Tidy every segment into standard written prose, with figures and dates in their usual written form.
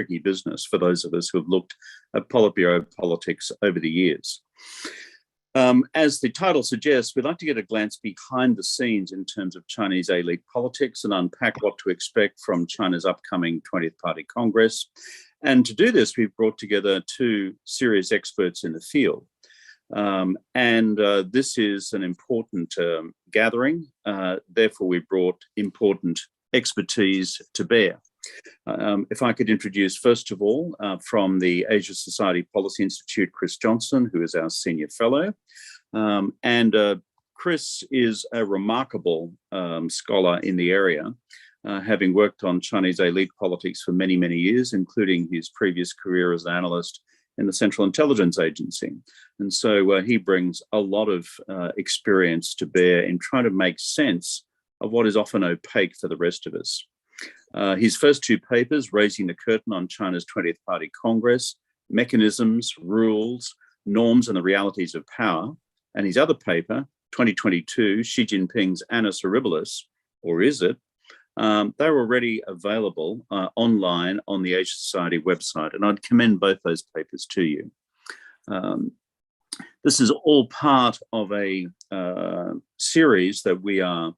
tricky business for those of us who have looked at Politburo politics over the years. As the title suggests, we'd like to get a glance behind the scenes in terms of Chinese elite politics and unpack what to expect from China's upcoming 20th Party Congress. And to do this, we've brought together two serious experts in the field. This is an important gathering. Therefore, we brought important expertise to bear. If I could introduce, first of all, from the Asia Society Policy Institute, Chris Johnson, who is our senior fellow. Chris is a remarkable scholar in the area, having worked on Chinese elite politics for many, many years, including his previous career as an analyst in the Central Intelligence Agency. And so he brings a lot of experience to bear in trying to make sense of what is often opaque for the rest of us. His first two papers, Raising the Curtain on China's 20th Party Congress, Mechanisms, Rules, Norms and the Realities of Power, and his other paper, 2022, Xi Jinping's Annus Horribilis, or is it? They're already available online on the Asia Society website, and I'd commend both those papers to you. This is all part of a series that we are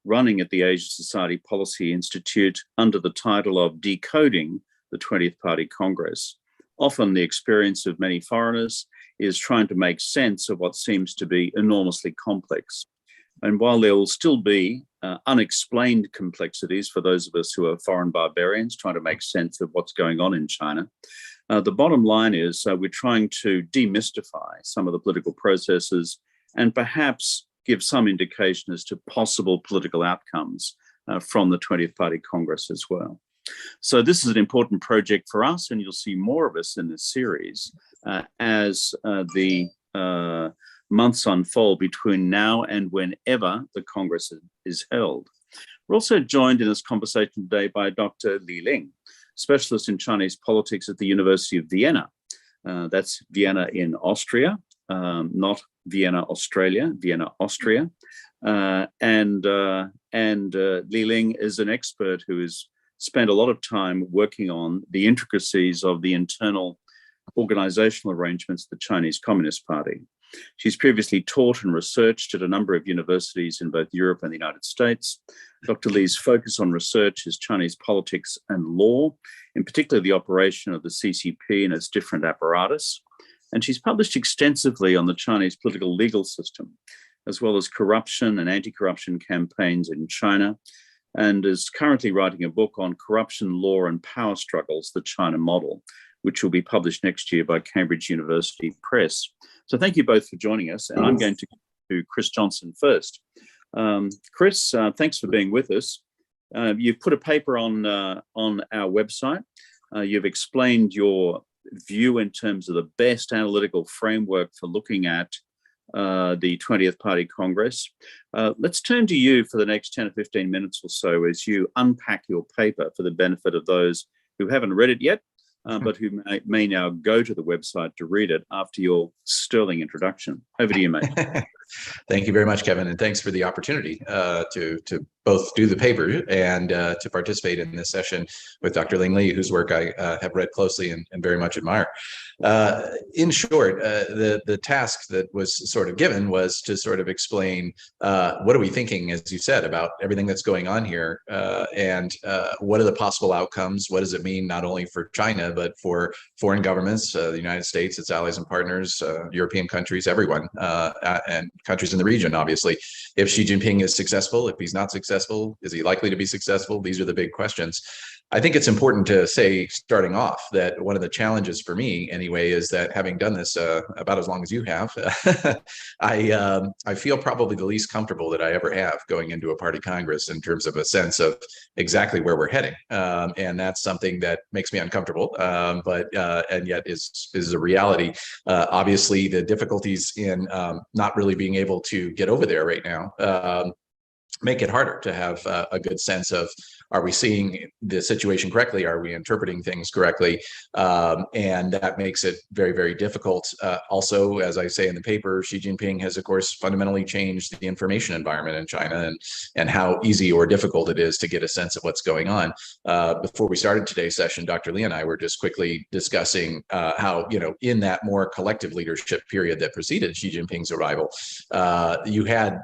running at the Asia Society Policy Institute under the title of Decoding the 20th Party Congress. Often the experience of many foreigners is trying to make sense of what seems to be enormously complex. And while there will still be unexplained complexities for those of us who are foreign barbarians trying to make sense of what's going on in China, the bottom line is we're trying to demystify some of the political processes and perhaps give some indication as to possible political outcomes from the 20th Party Congress as well. So this is an important project for us, and you'll see more of us in this series as the months unfold between now and whenever the Congress is held. We're also joined in this conversation today by Dr. Ling, specialist in Chinese politics at the University of Vienna. That's Vienna in Austria, not Vienna, Australia, Vienna, Austria. And Li Ling is an expert who has spent a lot of time working on the intricacies of the internal organizational arrangements of the Chinese Communist Party. She's previously taught and researched at a number of universities in both Europe and the United States. Dr. Li's focus on research is Chinese politics and law, in particular the operation of the CCP and its different apparatus. And she's published extensively on the Chinese political legal system, as well as corruption and anti-corruption campaigns in China, and is currently writing a book on corruption, law and power struggles, the China model, which will be published next year by Cambridge University Press. So thank you both for joining us. And I'm going to go to Chris Johnson first. Chris, thanks for being with us. You've put a paper on our website. You've explained your view in terms of the best analytical framework for looking at the 20th Party Congress. Let's turn to you for the next 10 or 15 minutes or so as you unpack your paper for the benefit of those who haven't read it yet, but who may now go to the website to read it after your sterling introduction. Over to you, mate. Thank you very much, Kevin, and thanks for the opportunity to both do the paper and to participate in this session with Dr. Ling Li, whose work I have read closely and very much admire. In short, the task that was sort of given was to sort of explain what are we thinking, as you said, about everything that's going on here, and what are the possible outcomes? What does it mean not only for China, but for foreign governments, the United States, its allies and partners, European countries, everyone, and countries in the region, obviously. If Xi Jinping is successful, if he's not successful, is he likely to be successful? These are the big questions. I think it's important to say, starting off, that one of the challenges for me, anyway, is that having done this about as long as you have, I feel probably the least comfortable that I ever have going into a party congress in terms of a sense of exactly where we're heading, and that's something that makes me uncomfortable, but and yet is a reality. Obviously, the difficulties in not really being able to get over there right now make it harder to have a good sense of are we seeing the situation correctly? Are we interpreting things correctly? And that makes it very, very difficult. Also, as I say in the paper, Xi Jinping has, of course, fundamentally changed the information environment in China, and how easy or difficult it is to get a sense of what's going on. Before we started today's session, Dr. Lee and I were just quickly discussing how, in that more collective leadership period that preceded Xi Jinping's arrival, you had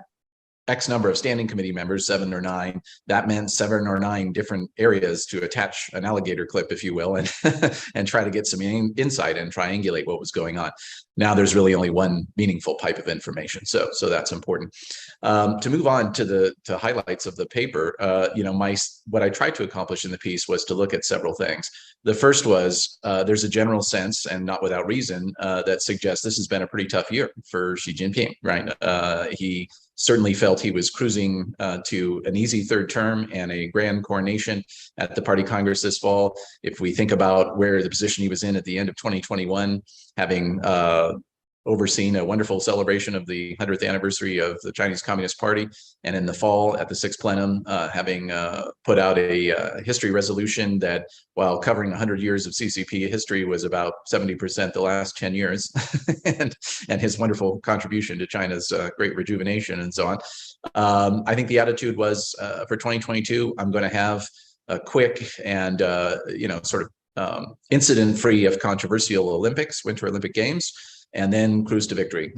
X number of standing committee members, 7 or 9. That meant 7 or 9 different areas to attach an alligator clip, if you will, and and try to get some insight and triangulate what was going on. Now there's really only one meaningful pipe of information, so that's important. To move on to the highlights of the paper, what I tried to accomplish in the piece was to look at several things. The first was there's a general sense, and not without reason, that suggests this has been a pretty tough year for Xi Jinping, right? He certainly felt he was cruising to an easy third term and a grand coronation at the Party Congress this fall. If we think about where the position he was in at the end of 2021, having overseen a wonderful celebration of the 100th anniversary of the Chinese Communist Party, and in the fall at the 6th plenum, having put out a history resolution that, while covering 100 years of CCP history, was about 70% the last 10 years, and his wonderful contribution to China's great rejuvenation and so on. I think the attitude was, for 2022, I'm going to have a quick and incident-free of controversial Olympics, Winter Olympic Games, and then cruise to victory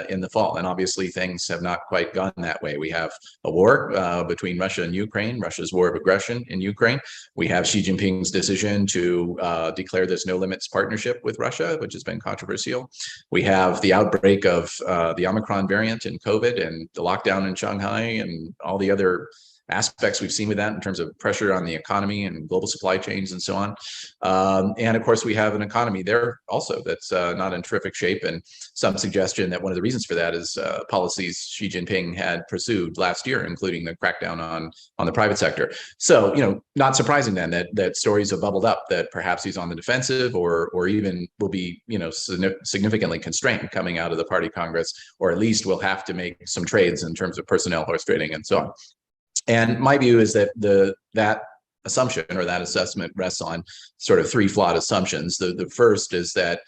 in the fall. And obviously things have not quite gone that way. We have a war between Russia and Ukraine, Russia's war of aggression in Ukraine. We have Xi Jinping's decision to declare this no limits partnership with Russia, which has been controversial. We have the outbreak of the Omicron variant in COVID, and the lockdown in Shanghai, and all the other aspects we've seen with that in terms of pressure on the economy and global supply chains and so on. And of course, we have an economy there also that's not in terrific shape, and some suggestion that one of the reasons for that is policies Xi Jinping had pursued last year, including the crackdown on the private sector. So, not surprising then that stories have bubbled up that perhaps he's on the defensive, or even will be, significantly constrained coming out of the Party Congress, or at least will have to make some trades in terms of personnel horse trading and so on. And my view is that that assumption, or that assessment, rests on sort of 3 flawed assumptions. The first is that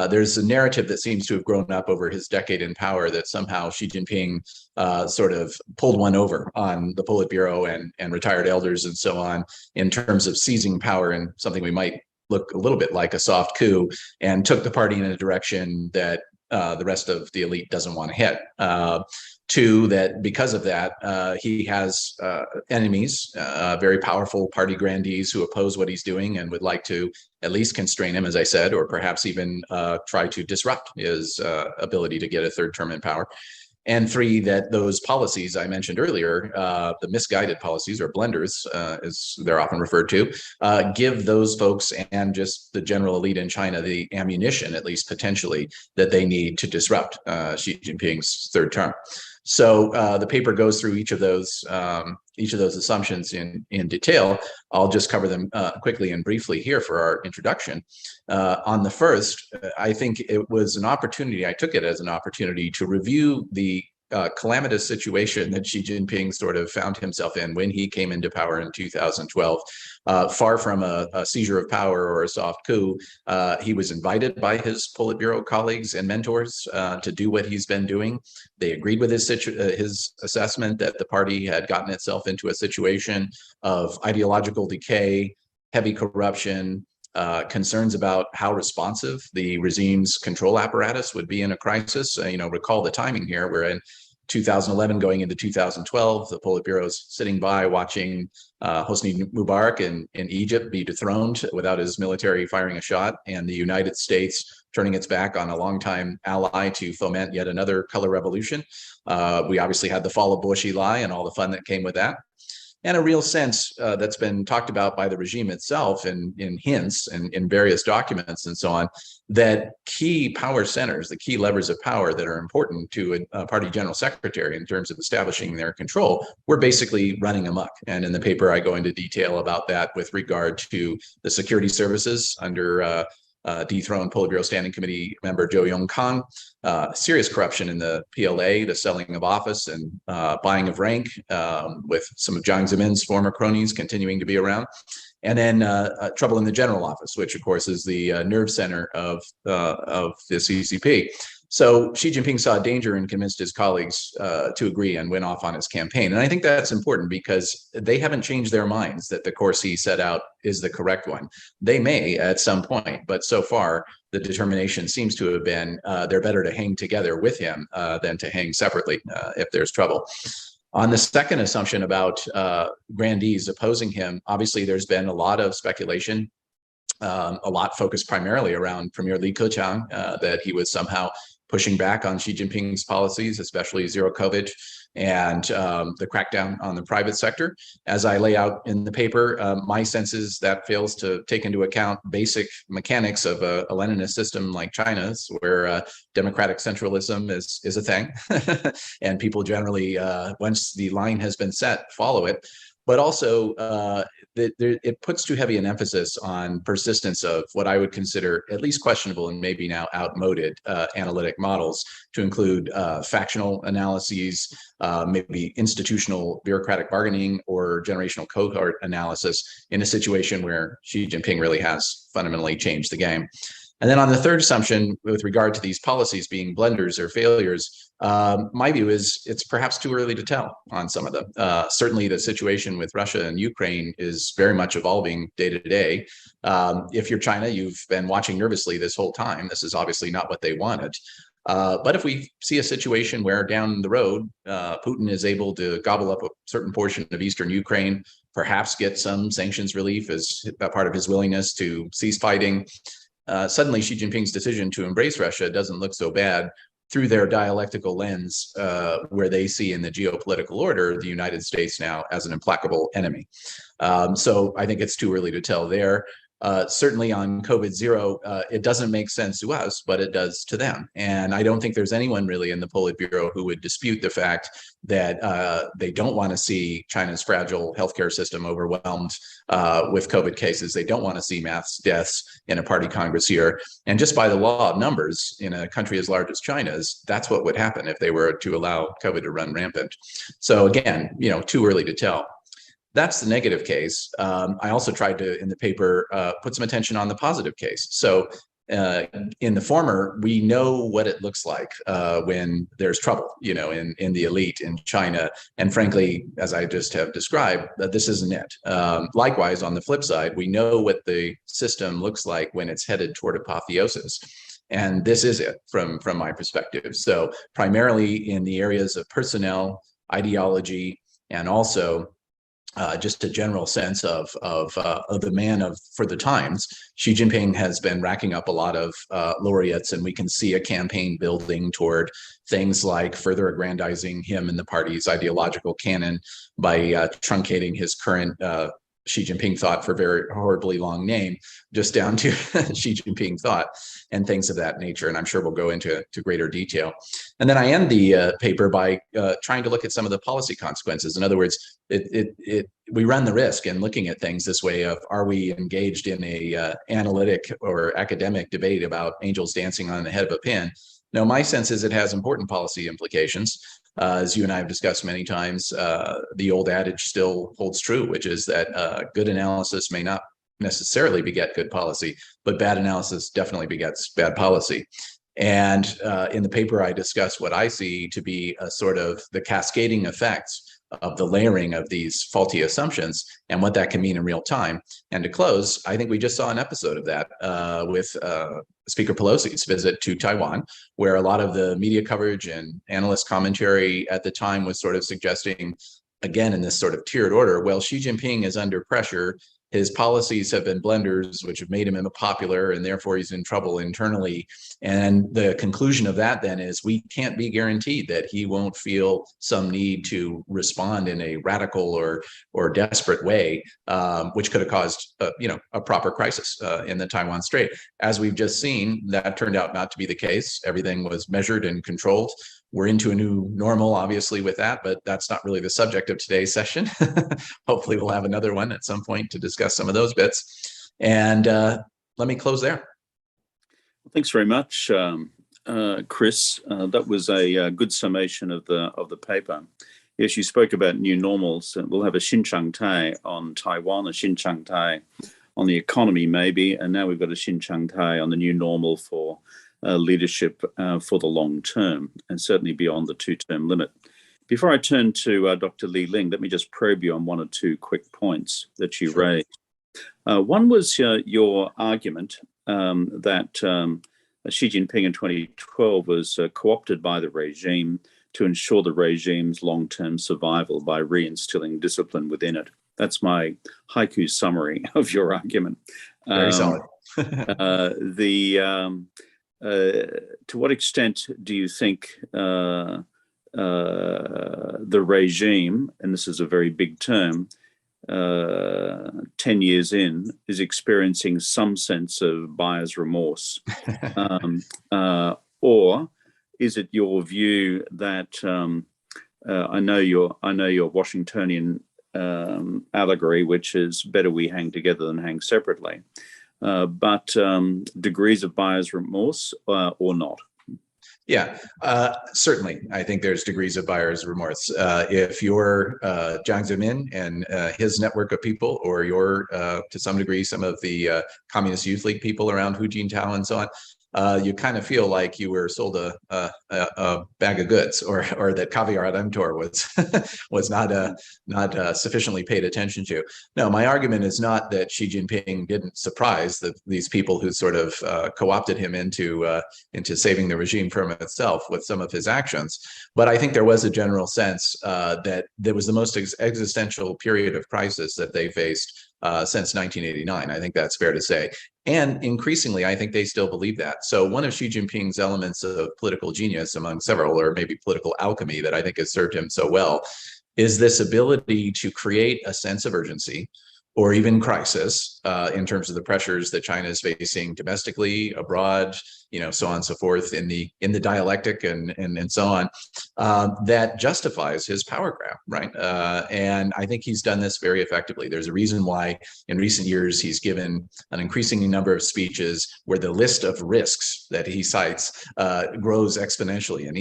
there's a narrative that seems to have grown up over his decade in power that somehow Xi Jinping sort of pulled one over on the Politburo and retired elders and so on, in terms of seizing power in something we might look a little bit like a soft coup, and took the party in a direction that the rest of the elite doesn't want to hit. 2, that because of that, he has enemies, very powerful party grandees who oppose what he's doing and would like to at least constrain him, as I said, or perhaps even try to disrupt his ability to get a third term in power. And 3, that those policies I mentioned earlier, the misguided policies, or blenders, as they're often referred to, give those folks and just the general elite in China the ammunition, at least potentially, that they need to disrupt Xi Jinping's third term. So the paper goes through each of those assumptions in detail. I'll just cover them quickly and briefly here for our introduction. On the first, I think it was an opportunity. I took it as an opportunity to review the calamitous situation that Xi Jinping sort of found himself in when he came into power in 2012. Far from a seizure of power or a soft coup, he was invited by his Politburo colleagues and mentors to do what he's been doing. They agreed with his assessment that the party had gotten itself into a situation of ideological decay, heavy corruption, concerns about how responsive the regime's control apparatus would be in a crisis. Recall the timing here. We're in 2011 going into 2012. The Politburo's sitting by watching Hosni Mubarak in Egypt be dethroned without his military firing a shot, and the United States turning its back on a longtime ally to foment yet another color revolution. We obviously had the fall of Bourguiba and all the fun that came with that. And a real sense that's been talked about by the regime itself in hints and in various documents and so on, that key power centers, the key levers of power that are important to a party general secretary in terms of establishing their control, were basically running amok. And in the paper, I go into detail about that with regard to the security services under dethroned Politburo Standing Committee member Zhou Yongkang, serious corruption in the PLA, the selling of office and buying of rank, with some of Jiang Zemin's former cronies continuing to be around. And then trouble in the general office, which of course is the nerve center of the CCP. So Xi Jinping saw danger and convinced his colleagues to agree and went off on his campaign. And I think that's important because they haven't changed their minds that the course he set out is the correct one. They may at some point, but so far the determination seems to have been they're better to hang together with him than to hang separately if there's trouble. On the second assumption about grandees opposing him, obviously there's been a lot of speculation, a lot focused primarily around Premier Li Keqiang, that he was somehow pushing back on Xi Jinping's policies, especially zero COVID and the crackdown on the private sector. As I lay out in the paper, my sense is that fails to take into account basic mechanics of a Leninist system like China's, where democratic centralism is a thing, and people generally, once the line has been set, follow it. But also, it puts too heavy an emphasis on persistence of what I would consider at least questionable and maybe now outmoded analytic models, to include factional analyses, maybe institutional bureaucratic bargaining or generational cohort analysis in a situation where Xi Jinping really has fundamentally changed the game. And then on the third assumption, with regard to these policies being blunders or failures, my view is it's perhaps too early to tell on some of them. Certainly the situation with Russia and Ukraine is very much evolving day to day. If you're China, you've been watching nervously this whole time. This is obviously not what they wanted. But if we see a situation where down the road, Putin is able to gobble up a certain portion of eastern Ukraine, perhaps get some sanctions relief as a part of his willingness to cease fighting, suddenly Xi Jinping's decision to embrace Russia doesn't look so bad through their dialectical lens, where they see in the geopolitical order the United States now as an implacable enemy. So I think it's too early to tell there. Certainly on COVID-0, it doesn't make sense to us, but it does to them. And I don't think there's anyone really in the Politburo who would dispute the fact that they don't want to see China's fragile healthcare system overwhelmed with COVID cases. They don't want to see mass deaths in a party Congress year. And just by the law of numbers in a country as large as China's, that's what would happen if they were to allow COVID to run rampant. So again, too early to tell. That's the negative case. I also tried to, in the paper, put some attention on the positive case. So in the former, we know what it looks like when there's trouble, in the elite in China. And frankly, as I just have described, that this isn't it. Likewise, on the flip side, we know what the system looks like when it's headed toward apotheosis. And this is it from my perspective. So primarily in the areas of personnel, ideology, and also just a general sense of the man for the times. Xi Jinping has been racking up a lot of laureates, and we can see a campaign building toward things like further aggrandizing him and the party's ideological canon by truncating his current Xi Jinping thought, for very horribly long name, just down to Xi Jinping thought, and things of that nature. And I'm sure we'll go into greater detail. And then I end the paper by trying to look at some of the policy consequences. In other words, we run the risk in looking at things this way of, are we engaged in a analytic or academic debate about angels dancing on the head of a pin? No, my sense is it has important policy implications. As you and I have discussed many times, the old adage still holds true, which is that good analysis may not necessarily beget good policy, but bad analysis definitely begets bad policy. And in the paper, I discuss what I see to be a sort of the cascading effects of the layering of these faulty assumptions and what that can mean in real time. And to close, I think we just saw an episode of that with Speaker Pelosi's visit to Taiwan, where a lot of the media coverage and analyst commentary at the time was sort of suggesting, again, in this sort of tiered order, well, Xi Jinping is under pressure. His policies have been blunders, which have made him unpopular, and therefore he's in trouble internally. And the conclusion of that then is we can't be guaranteed that he won't feel some need to respond in a radical or desperate way, which could have caused a proper crisis in the Taiwan Strait. As we've just seen, that turned out not to be the case. Everything was measured and controlled. We're into a new normal, obviously, with that, but that's not really the subject of today's session. Hopefully we'll have another one at some point to discuss some of those bits. And let me close there. Thanks very much, Chris. That was a good summation of the paper. Yes, you spoke about new normals. We'll have a Xinjiang on Taiwan, a Xinjiang on the economy, maybe, and now we've got a Xinjiang on the new normal for leadership for the long term, and certainly beyond the two-term limit. Before I turn to Dr. Ling, let me just probe you on one or two quick points that you raised. One was your argument that Xi Jinping in 2012 was co-opted by the regime to ensure the regime's long-term survival by reinstilling discipline within it. That's my haiku summary of your argument. Very solid. To what extent do you think the regime, and this is a very big term, 10 years in, is experiencing some sense of buyer's remorse? Or is it your view that I know your Washingtonian allegory, which is better we hang together than hang separately, but degrees of buyer's remorse or not? Yeah, certainly. I think there's degrees of buyer's remorse. If you're Jiang Zemin and his network of people, or you're, to some degree, some of the Communist Youth League people around Hu Jintao and so on, you kind of feel like you were sold a bag of goods, or that caviar at emptor was not sufficiently paid attention to. No, my argument is not that Xi Jinping didn't surprise these people who sort of co-opted him into saving the regime from itself with some of his actions, but I think there was a general sense that there was the most existential period of crisis that they faced since 1989. I think that's fair to say. And increasingly, I think they still believe that. So one of Xi Jinping's elements of political genius, among several, or maybe political alchemy, that I think has served him so well, is this ability to create a sense of urgency or even crisis in terms of the pressures that China is facing domestically, abroad, so on and so forth, in the dialectic and so on, that justifies his power grab, right? And I think he's done this very effectively. There's a reason why in recent years he's given an increasing number of speeches where the list of risks that he cites grows exponentially, and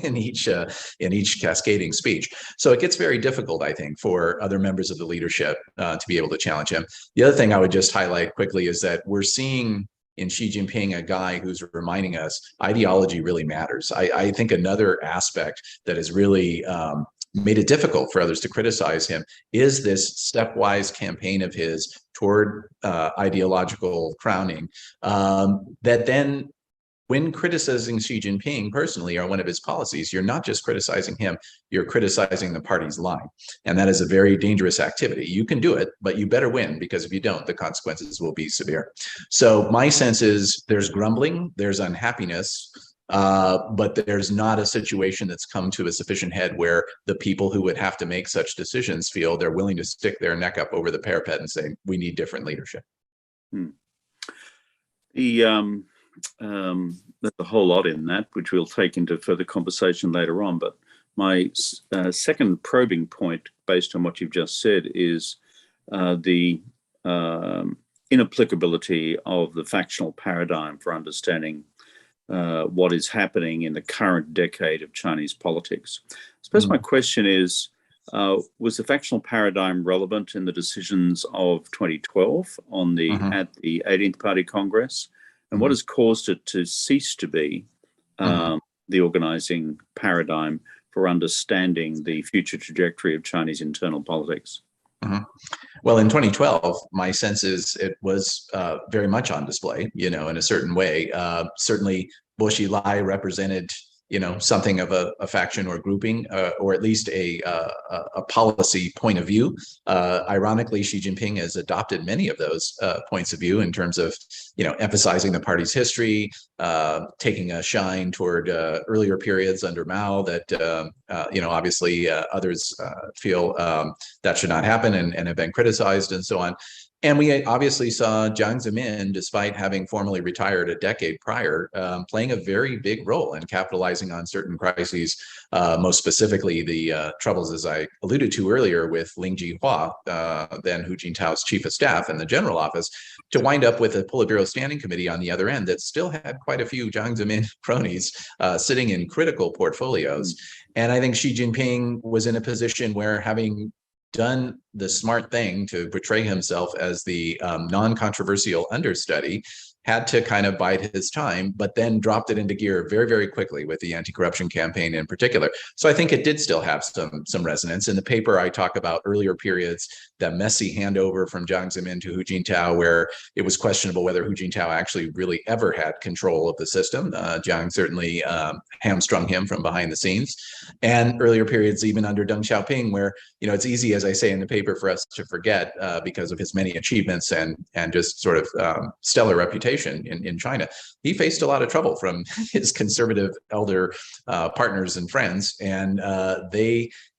in each cascading speech. So it gets very difficult, I think, for other members of the leadership to be able to challenge him. The other thing I would just highlight quickly is that we're seeing in Xi Jinping a guy who's reminding us ideology really matters. I think another aspect that has really made it difficult for others to criticize him is this stepwise campaign of his toward ideological crowning that then, when criticizing Xi Jinping personally or one of his policies, you're not just criticizing him, you're criticizing the party's line. And that is a very dangerous activity. You can do it, but you better win, because if you don't, the consequences will be severe. So my sense is there's grumbling, there's unhappiness, but there's not a situation that's come to a sufficient head where the people who would have to make such decisions feel they're willing to stick their neck up over the parapet and say, we need different leadership. There's a whole lot in that, which we'll take into further conversation later on. But my second probing point, based on what you've just said, is the inapplicability of the factional paradigm for understanding what is happening in the current decade of Chinese politics. I suppose my question is, was the factional paradigm relevant in the decisions of 2012 at the 18th Party Congress? And what has caused it to cease to be the organizing paradigm for understanding the future trajectory of Chinese internal politics? Well, in 2012, my sense is it was very much on display, in a certain way. Certainly, Bo Xilai represented something of a faction or grouping, or at least a policy point of view. Ironically, Xi Jinping has adopted many of those points of view in terms of, emphasizing the party's history, taking a shine toward earlier periods under Mao that, obviously others feel that should not happen and have been criticized and so on. And we obviously saw Jiang Zemin, despite having formally retired a decade prior, playing a very big role in capitalizing on certain crises, most specifically the troubles, as I alluded to earlier, with Ling Jihua, then Hu Jintao's chief of staff in the general office, to wind up with a Politburo Standing Committee on the other end that still had quite a few Jiang Zemin cronies sitting in critical portfolios. And I think Xi Jinping was in a position where, having done the smart thing to portray himself as the non-controversial understudy, had to kind of bide his time, but then dropped it into gear very, very quickly with the anti-corruption campaign in particular. So I think it did still have some resonance. In the paper, I talk about earlier periods, the messy handover from Jiang Zemin to Hu Jintao, where it was questionable whether Hu Jintao actually really ever had control of the system. Jiang certainly hamstrung him from behind the scenes. And earlier periods, even under Deng Xiaoping, where, it's easy, as I say in the paper, for us to forget because of his many achievements and just sort of stellar reputation in China. He faced a lot of trouble from his conservative elder partners and friends, and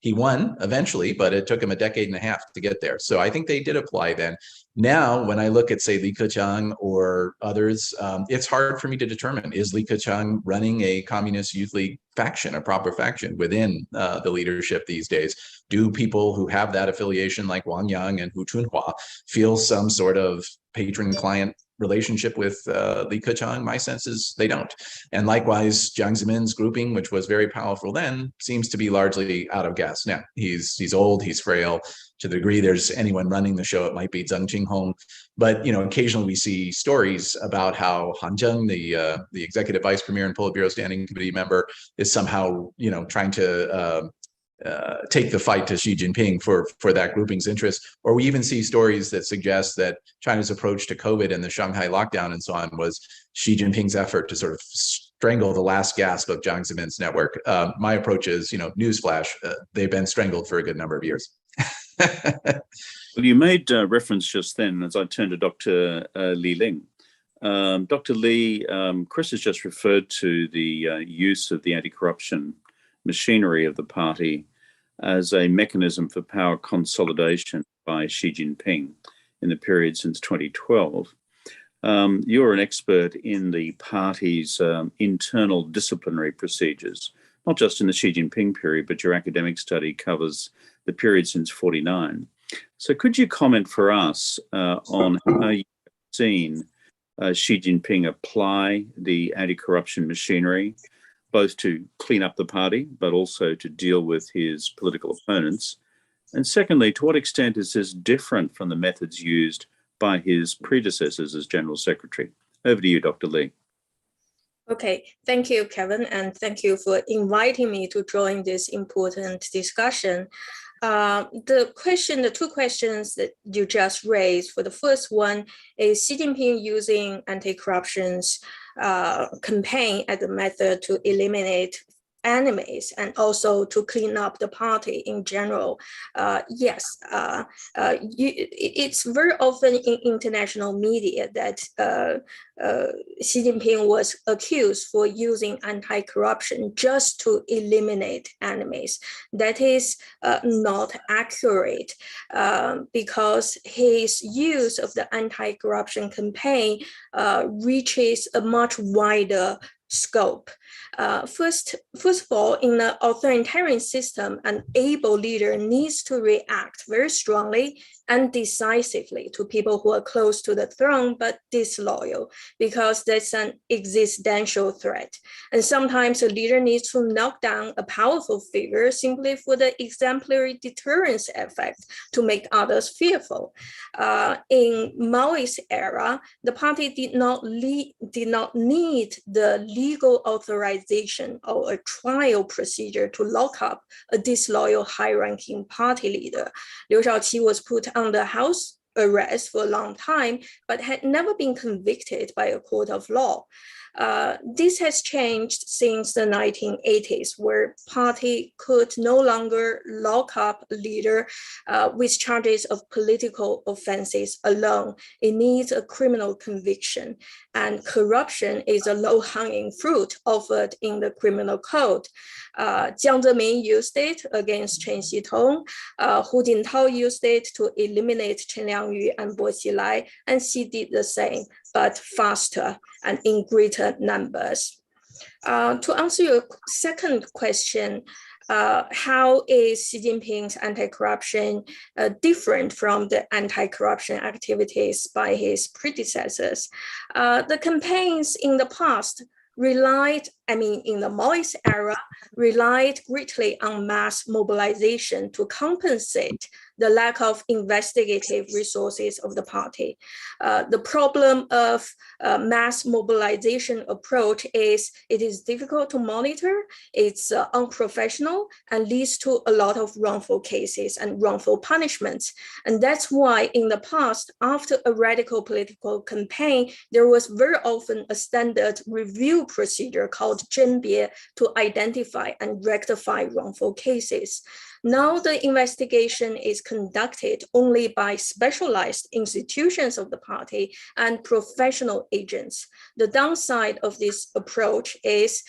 he won eventually, but it took him a decade and a half to get there. So I think they did apply then. Now, when I look at, say, Li Keqiang or others, it's hard for me to determine, is Li Keqiang running a Communist Youth League faction, a proper faction within the leadership these days? Do people who have that affiliation, like Wang Yang and Hu Chunhua, feel some sort of patron-client relationship with Li Keqiang? My sense is they don't. And likewise, Jiang Zemin's grouping, which was very powerful then, seems to be largely out of gas now. He's old, he's frail. To the degree there's anyone running the show, it might be Zheng Qinghong. But occasionally we see stories about how Han Zheng, the executive vice premier and Politburo Standing Committee member, is somehow trying to take the fight to Xi Jinping for that grouping's interest. Or we even see stories that suggest that China's approach to COVID and the Shanghai lockdown and so on was Xi Jinping's effort to sort of strangle the last gasp of Jiang Zemin's network. My approach is, newsflash, they've been strangled for a good number of years. Well, you made reference just then, as I turned to Dr. Ling. Dr. Li, Chris has just referred to the use of the anti-corruption machinery of the party as a mechanism for power consolidation by Xi Jinping in the period since 2012. You're an expert in the party's internal disciplinary procedures, not just in the Xi Jinping period, but your academic study covers the period since 49. So could you comment for us on how you've seen Xi Jinping apply the anti-corruption machinery, both to clean up the party, but also to deal with his political opponents? And secondly, to what extent is this different from the methods used by his predecessors as General Secretary? Over to you, Dr. Li. Okay, thank you, Kevin, and thank you for inviting me to join this important discussion. The two questions that you just raised, for the first one, is Xi Jinping using anti-corruption campaign as a method to eliminate enemies and also to clean up the party in general. Yes, it's very often in international media that Xi Jinping was accused for using anti-corruption just to eliminate enemies. That is not accurate because his use of the anti-corruption campaign reaches a much wider scope. First of all, in an authoritarian system, an able leader needs to react very strongly and decisively to people who are close to the throne but disloyal, because that's an existential threat. And sometimes a leader needs to knock down a powerful figure simply for the exemplary deterrence effect to make others fearful. In Maoist era, the party did not need the legal authorization or a trial procedure to lock up a disloyal high-ranking party leader. Liu Shaoqi was put under house arrest for a long time, but had never been convicted by a court of law. This has changed since the 1980s, where party could no longer lock up a leader with charges of political offenses alone. It needs a criminal conviction, and corruption is a low-hanging fruit offered in the criminal code. Jiang Zemin used it against Chen Xitong. Hu Jintao used it to eliminate Chen Liangyu and Bo Xilai, and Xi did the same, but faster and in greater numbers. To answer your second question, how is Xi Jinping's anti-corruption different from the anti-corruption activities by his predecessors? The campaigns in the past relied, in the Maoist era, relied greatly on mass mobilization to compensate the lack of investigative resources of the party. The problem of mass mobilization approach is it is difficult to monitor, it's unprofessional, and leads to a lot of wrongful cases and wrongful punishments. And that's why in the past, after a radical political campaign, there was very often a standard review procedure called Zhenbie to identify and rectify wrongful cases. Now the investigation is conducted only by specialized institutions of the party and professional agents. The downside of this approach is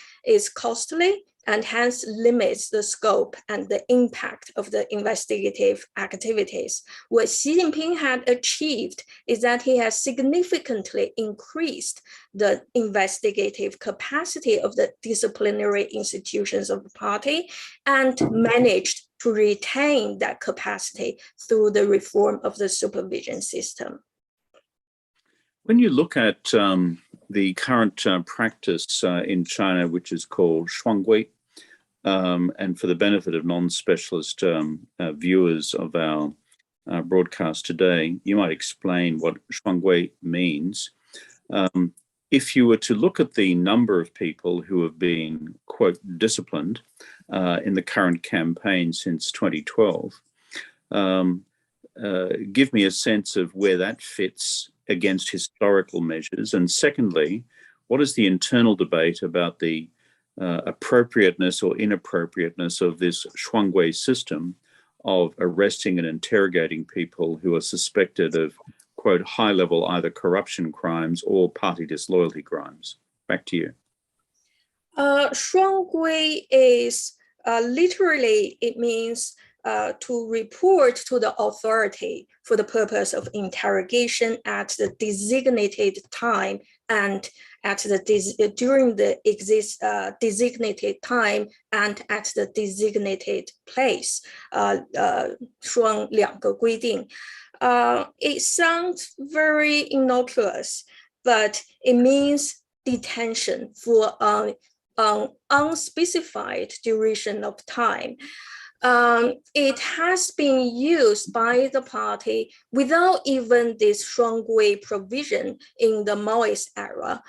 costly and hence limits the scope and the impact of the investigative activities. What Xi Jinping had achieved is that he has significantly increased the investigative capacity of the disciplinary institutions of the party and managed to retain that capacity through the reform of the supervision system. When you look at the current practice in China, which is called shuanggui, and for the benefit of non-specialist viewers of our broadcast today, you might explain what shuanggui means. If you were to look at the number of people who have been, quote, disciplined in the current campaign since 2012, give me a sense of where that fits against historical measures. And secondly, what is the internal debate about the appropriateness or inappropriateness of this shuanggui system of arresting and interrogating people who are suspected of, quote, high-level either corruption crimes or party disloyalty crimes? Back to you. Shuanggui is literally, it means to report to the authority for the purpose of interrogation at the designated time and at the during the designated time and at the designated place. 双两个规定. It sounds very innocuous, but it means detention for an unspecified duration of time. It has been used by the party without even this shuanggui provision in the Maoist era.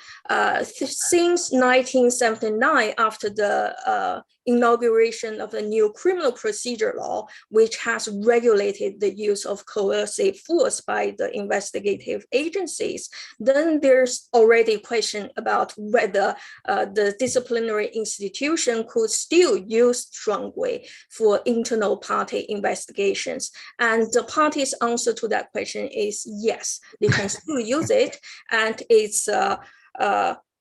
Since 1979, after the inauguration of the new criminal procedure law, which has regulated the use of coercive force by the investigative agencies, then there's already a question about whether the disciplinary institution could still use shuanggui for internal party investigations. And the party's answer to that question is yes, they can still use it, and it's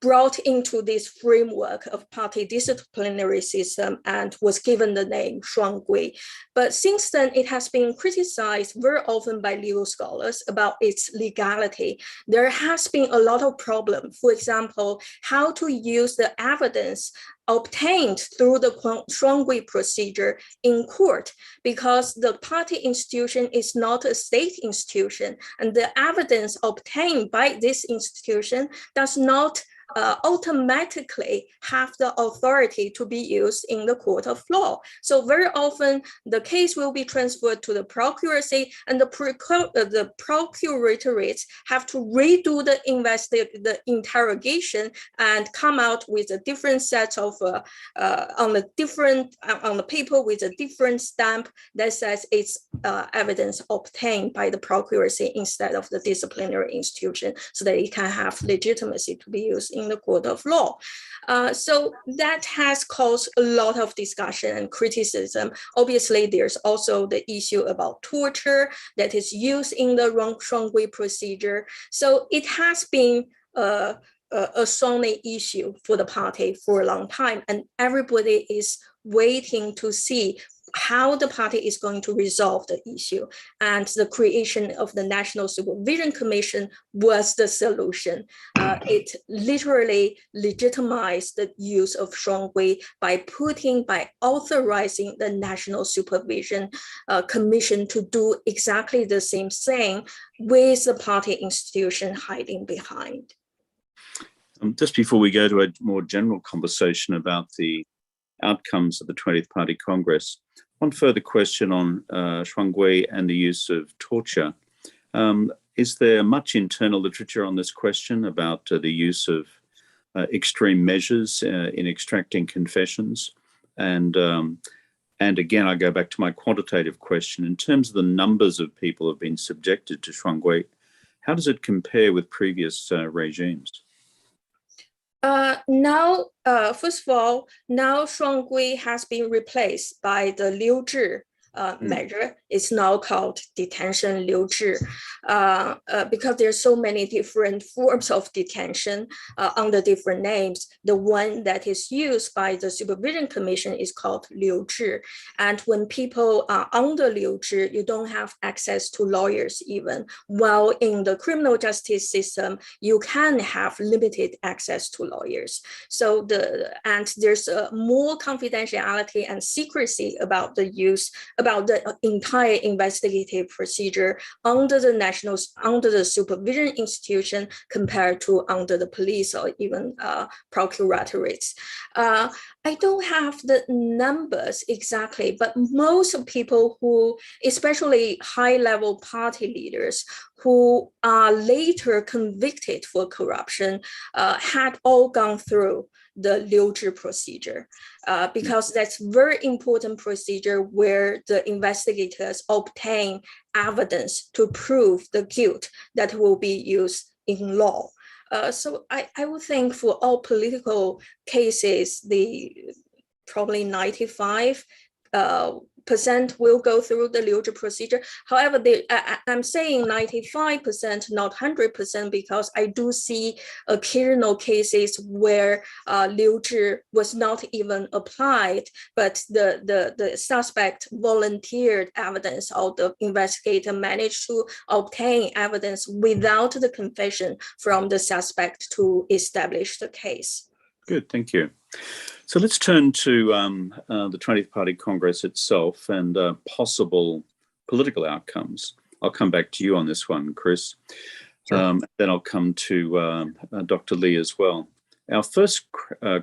brought into this framework of party disciplinary system and was given the name shuanggui. But since then, it has been criticized very often by legal scholars about its legality. There has been a lot of problems. For example, how to use the evidence obtained through the shuanggui procedure in court, because the party institution is not a state institution, and the evidence obtained by this institution does not automatically have the authority to be used in the court of law. So very often the case will be transferred to the procuracy, and the procuratoriate have to redo the interrogation and come out with a different set of on the paper with a different stamp that says it's evidence obtained by the procuracy instead of the disciplinary institution, so that it can have legitimacy to be used in the court of law. So that has caused a lot of discussion and criticism. Obviously, there's also the issue about torture that is used in the Shuanghui procedure. So it has been a thorny issue for the party for a long time, and everybody is waiting to see how the party is going to resolve the issue. And the creation of the National Supervision Commission was the solution. It literally legitimized the use of Shuanghui by authorizing the National Supervision Commission to do exactly the same thing with the party institution hiding behind. Just before we go to a more general conversation about the outcomes of the 20th Party Congress, one further question on Shuanghui and the use of torture. Is there much internal literature on this question about the use of extreme measures in extracting confessions? And again, I go back to my quantitative question. In terms of the numbers of people who have been subjected to Shuanghui, how does it compare with previous regimes? Now, first of all, now Shuanghui has been replaced by the Liu Zhi measure. It's now called detention Liu Zhi, because there's so many different forms of detention under different names. The one that is used by the Supervision Commission is called Liu Zhi. And when people are under Liu Zhi, you don't have access to lawyers even. While in the criminal justice system, you can have limited access to lawyers. So there's more confidentiality and secrecy about the entire investigative procedure under the supervision institution compared to under the police or even procuratorates. I don't have the numbers exactly, but most of people who, especially high-level party leaders who are later convicted for corruption, had all gone through the Liu Zhi procedure, because that's very important procedure where the investigators obtain evidence to prove the guilt that will be used in law. So I would think for all political cases, probably 95% will go through the Liu Zhi procedure. However, I'm saying 95%, not 100%, because I do see occasional cases where Liu Zhi was not even applied, but the suspect volunteered evidence, or the investigator managed to obtain evidence without the confession from the suspect to establish the case. Good, thank you. So let's turn to the 20th Party Congress itself and possible political outcomes. I'll come back to you on this one, Chris. Sure. Then I'll come to Dr. Lee as well. Our first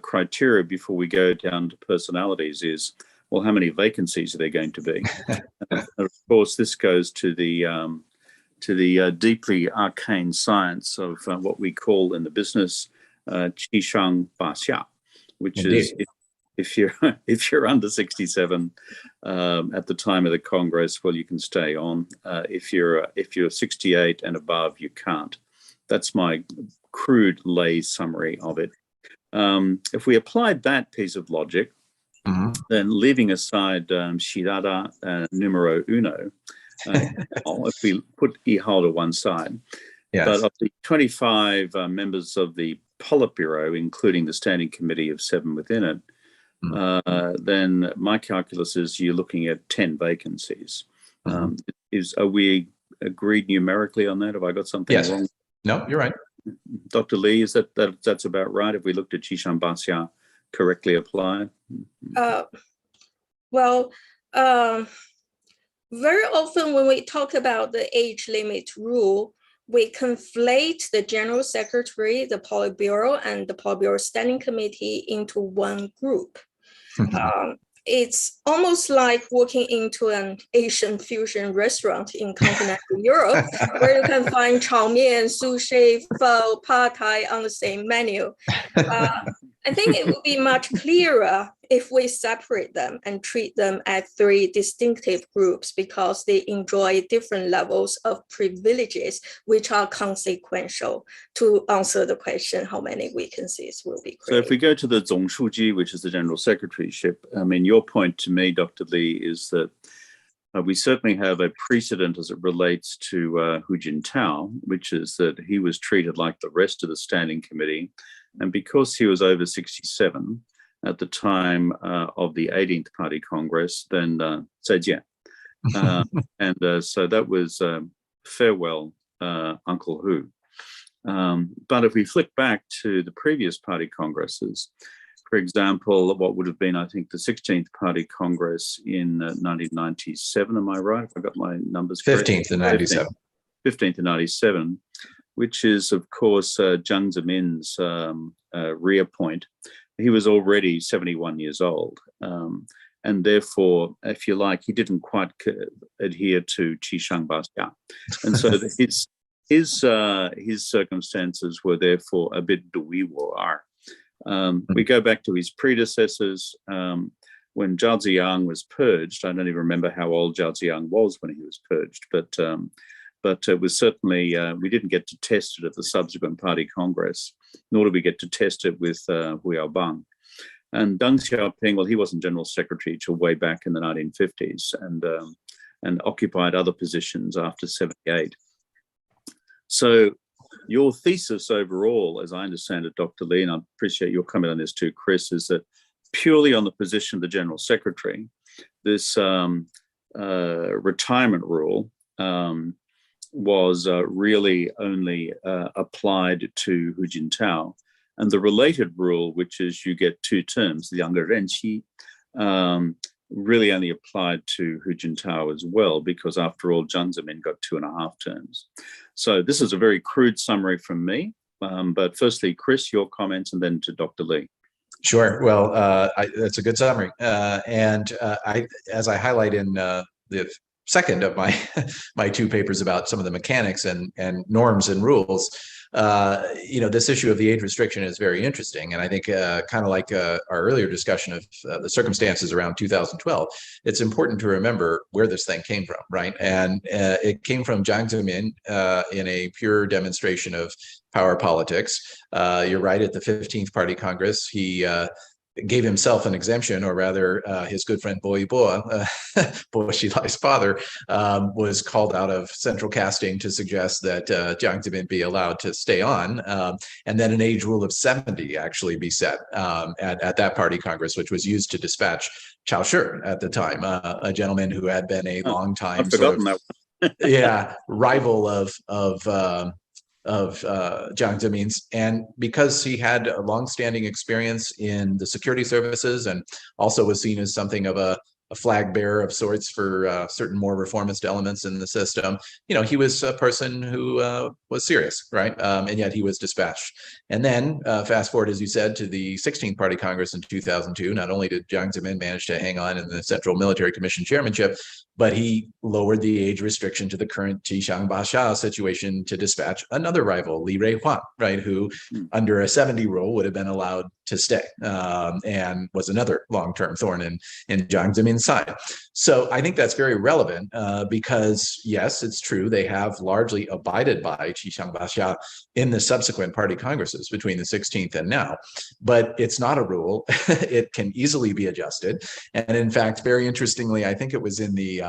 criteria before we go down to personalities is, well, how many vacancies are there going to be? Of course, this goes to the deeply arcane science of what we call in the business qi shang ba xia, which Indeed. Is if you're under 67 at the time of the Congress, well, you can stay on. If you're 68 and above, you can't. That's my crude lay summary of it. If we applied that piece of logic, then leaving aside Shirada numero uno, if we put Ihao to one side, yes. But of the 25 members of the Politburo, including the standing committee of 7 within it, then my calculus is you're looking at 10 vacancies. Are we agreed numerically on that? Have I got something wrong? No, you're right. Dr. Lee, is that's about right? If we looked at Qishan Baxia correctly applied? Very often when we talk about the age limit rule, we conflate the General Secretary, the Politburo, and the Politburo Standing Committee into one group. It's almost like walking into an Asian fusion restaurant in continental Europe, where you can find chow mein, sushi, pho, pad thai on the same menu. I think it would be much clearer if we separate them and treat them as three distinctive groups because they enjoy different levels of privileges, which are consequential to answer the question, how many vacancies will be created? So if we go to the 总书记, which is the General Secretaryship, I mean, your point to me, Dr. Lee, is that we certainly have a precedent as it relates to Hu Jintao, which is that he was treated like the rest of the Standing Committee. And because he was over 67 at the time of the 18th Party Congress, then 再见. And so that was farewell, Uncle Hu. But if we flick back to the previous party congresses, for example, what would have been, I think, the 16th Party Congress in 1997, am I right? If I got my numbers correct. 15th in 97. 15th in 97, which is, of course, Jiang Zemin's reappoint. He was already 71 years old. And therefore, if you like, he didn't quite adhere to Qi Shangbaxia. And so his circumstances were therefore a bit duiwar. We go back to his predecessors. When Zhao Ziyang was purged, I don't even remember how old Zhao Ziyang was when he was purged, but it was certainly, we didn't get to test it at the subsequent party congress, nor did we get to test it with Hu Yaobang. And Deng Xiaoping, well, he wasn't general secretary till way back in the 1950s and occupied other positions after 78. So your thesis overall, as I understand it, Dr. Lee, and I appreciate your comment on this too, Chris, is that purely on the position of the General Secretary, this retirement rule was really only applied to Hu Jintao. And the related rule, which is you get 2 terms, the younger Renqi, really only applied to Hu Jintao as well, because after all, Jiang Zemin got 2.5 terms. So this is a very crude summary from me. But firstly, Chris, your comments, and then to Dr. Lee. Sure. Well, that's a good summary. And as I highlight in the second of my my 2 papers about some of the mechanics and norms and rules, this issue of the age restriction is very interesting. And I think kind of like our earlier discussion of the circumstances around 2012, it's important to remember where this thing came from, right? And it came from Jiang Zemin in a pure demonstration of power politics. You're right, at the 15th Party Congress, he gave himself an exemption, or rather his good friend Bo Yibo, Bo Xilai's father, was called out of central casting to suggest that Jiang Zemin be allowed to stay on, and then an age rule of 70 actually be set at that party congress, which was used to dispatch Cao Shi at the time, a gentleman who had been a long time sort of rival of Jiang Zemin's, and because he had a long-standing experience in the security services and also was seen as something of a flag bearer of sorts for certain more reformist elements in the system, he was a person who was serious, right? And yet he was dispatched. And then fast forward, as you said, to the 16th Party Congress in 2002, not only did Jiang Zemin manage to hang on in the Central Military Commission chairmanship, but he lowered the age restriction to the current Qi Shangbaxia situation to dispatch another rival, Li Ruihuan, right, who under a 70 rule would have been allowed to stay, and was another long-term thorn in Jiang Zemin's side. So I think that's very relevant because, yes, it's true, they have largely abided by Qi Shangbaxia in the subsequent party congresses between the 16th and now, but it's not a rule. It can easily be adjusted. And in fact, very interestingly, I think it was in the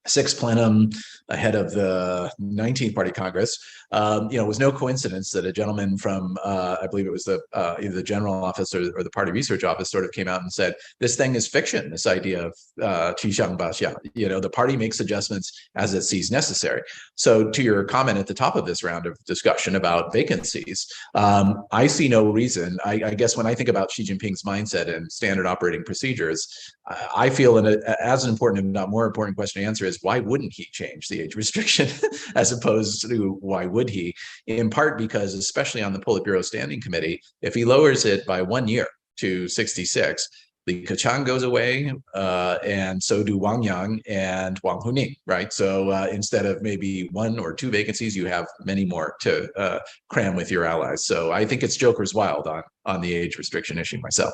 6th plenum ahead of the 19th Party Congress, it was no coincidence that a gentleman from, I believe it was either the General Office or the Party Research Office, sort of came out and said, this thing is fiction, this idea of Qi Shangbaxia. The party makes adjustments as it sees necessary. So to your comment at the top of this round of discussion about vacancies, I see no reason. I guess when I think about Xi Jinping's mindset and standard operating procedures, I feel as an important, if not more important question to answer is, why wouldn't he change the age restriction as opposed to why would he? In part because, especially on the Politburo Standing Committee, if he lowers it by 1 year to 66, Li Keqiang goes away, and so do Wang Yang and Wang Huning, right? So instead of maybe 1 or 2 vacancies, you have many more to cram with your allies. So I think it's Joker's wild on the age restriction issue myself.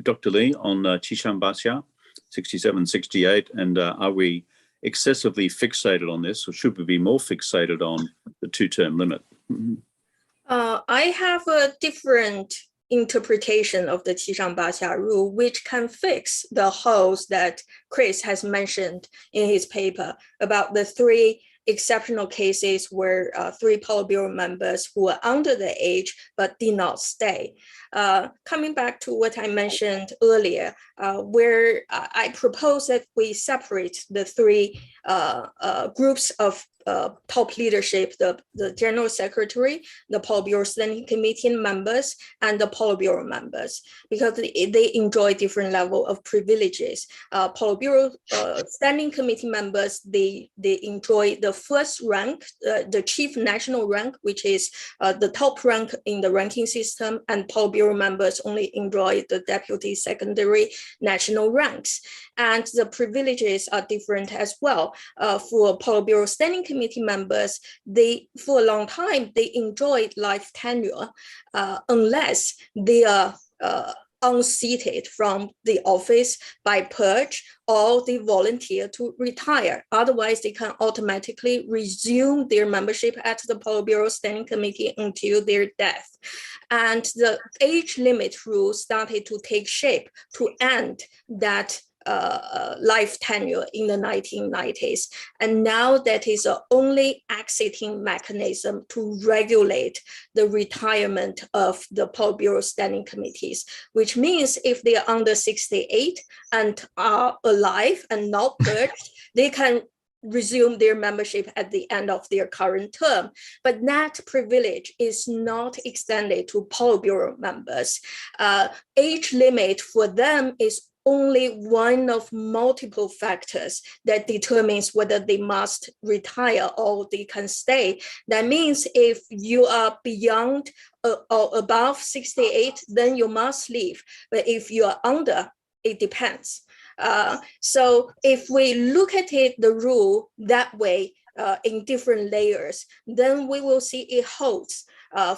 Dr. Li, on Qishan Baxia, 67, 68, and are we excessively fixated on this, or should we be more fixated on the two-term limit? I have a different interpretation of the Qishan Baxia rule, which can fix the holes that Chris has mentioned in his paper about the three exceptional cases where three Politburo members who were under the age but did not stay. Coming back to what I mentioned earlier, where I propose that we separate the three groups of top leadership, the General Secretary, the Politburo Standing Committee members, and the Politburo members, because they enjoy different level of privileges. Politburo Standing Committee members, they enjoy the first rank, the chief national rank, which is the top rank in the ranking system, and Politburo members only enjoy the deputy secondary national ranks. And the privileges are different as well. For Politburo Standing Committee members, they, for a long time, they enjoyed life tenure unless they are unseated from the office by purge or they volunteer to retire. Otherwise, they can automatically resume their membership at the Politburo Standing Committee until their death. And the age limit rule started to take shape to end that life tenure in the 1990s. And now that is the only exiting mechanism to regulate the retirement of the Politburo Standing Committees, which means if they are under 68 and are alive and not purged, they can resume their membership at the end of their current term. But that privilege is not extended to Politburo members. Age limit for them is only one of multiple factors that determines whether they must retire or they can stay. That means if you are beyond or above 68, then you must leave. But if you are under, it depends. So if we look at it, the rule that way, in different layers, then we will see it holds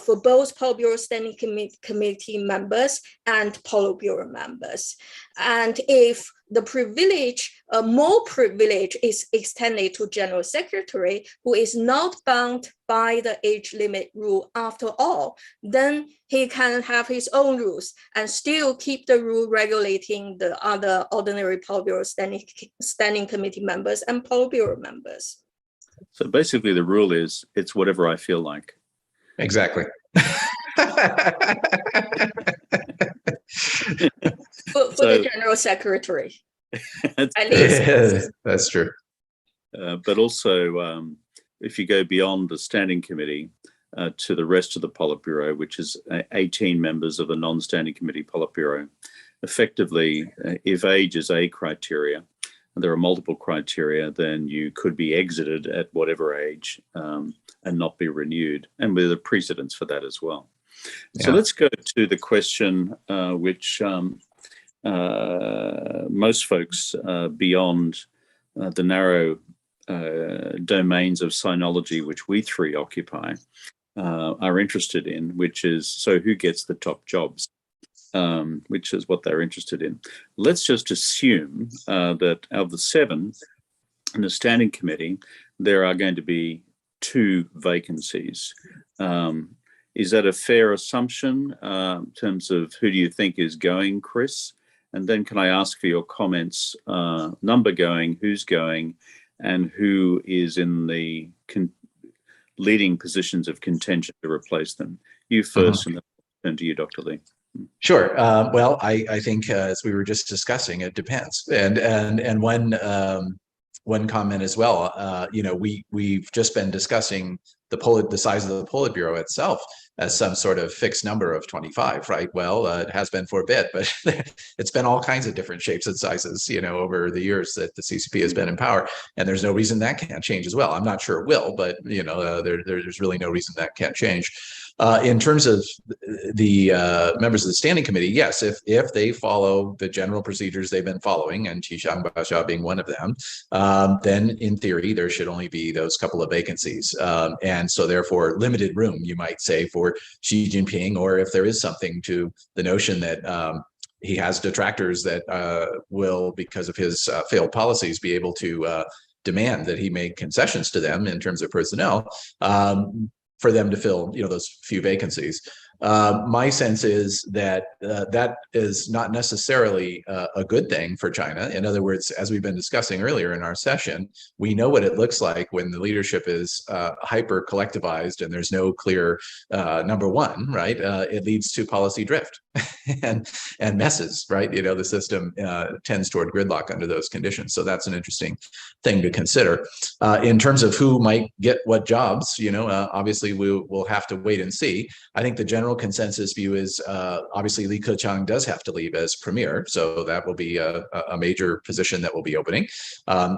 for both Politburo Standing Committee members and Politburo members. And if the privilege, more privilege is extended to General Secretary, who is not bound by the age limit rule after all, then he can have his own rules and still keep the rule regulating the other ordinary Politburo Standing Committee members and Politburo members. So basically the rule is it's whatever I feel like. Exactly. For the General Secretary. At least. Yeah, that's true. But also, if you go beyond the Standing Committee to the rest of the Politburo, which is 18 members of the non-Standing Committee Politburo, effectively, if age is a criteria, and there are multiple criteria, then you could be exited at whatever age and not be renewed, and with a precedence for that as well. Yeah. So let's go to the question which most folks beyond the narrow domains of sinology which we three occupy are interested in, which is, so who gets the top jobs? Which is what they're interested in. Let's just assume that of the 7 in the Standing Committee, there are going to be 2 vacancies. Is that a fair assumption in terms of who do you think is going, Chris? And then can I ask for your comments, number going, who's going, and who is in the leading positions of contention to replace them? You first, and then I'll turn to you, Dr. Li. Sure. Well, I think as we were just discussing, it depends. And one comment as well. We've just been discussing the size of the Politburo itself as some sort of fixed number of 25, right? Well, it has been for a bit, but it's been all kinds of different shapes and sizes, over the years that the CCP has been in power, and there's no reason that can't change as well. I'm not sure it will, but there's really no reason that can't change. In terms of the members of the Standing Committee, yes, if they follow the general procedures they've been following, and Qishan Baxia being one of them, then in theory there should only be those couple of vacancies, and so therefore limited room, you might say, for Xi Jinping, or if there is something to the notion that he has detractors that will, because of his failed policies, be able to demand that he make concessions to them in terms of personnel for them to fill, those few vacancies. My sense is that that is not necessarily a good thing for China. In other words, as we've been discussing earlier in our session, we know what it looks like when the leadership is hyper collectivized and there's no clear number one, right? It leads to policy drift and messes, right? The system tends toward gridlock under those conditions. So that's an interesting thing to consider. In terms of who might get what jobs, obviously we'll have to wait and see. I think the general consensus view is obviously Li Keqiang does have to leave as premier, so that will be a major position that will be opening.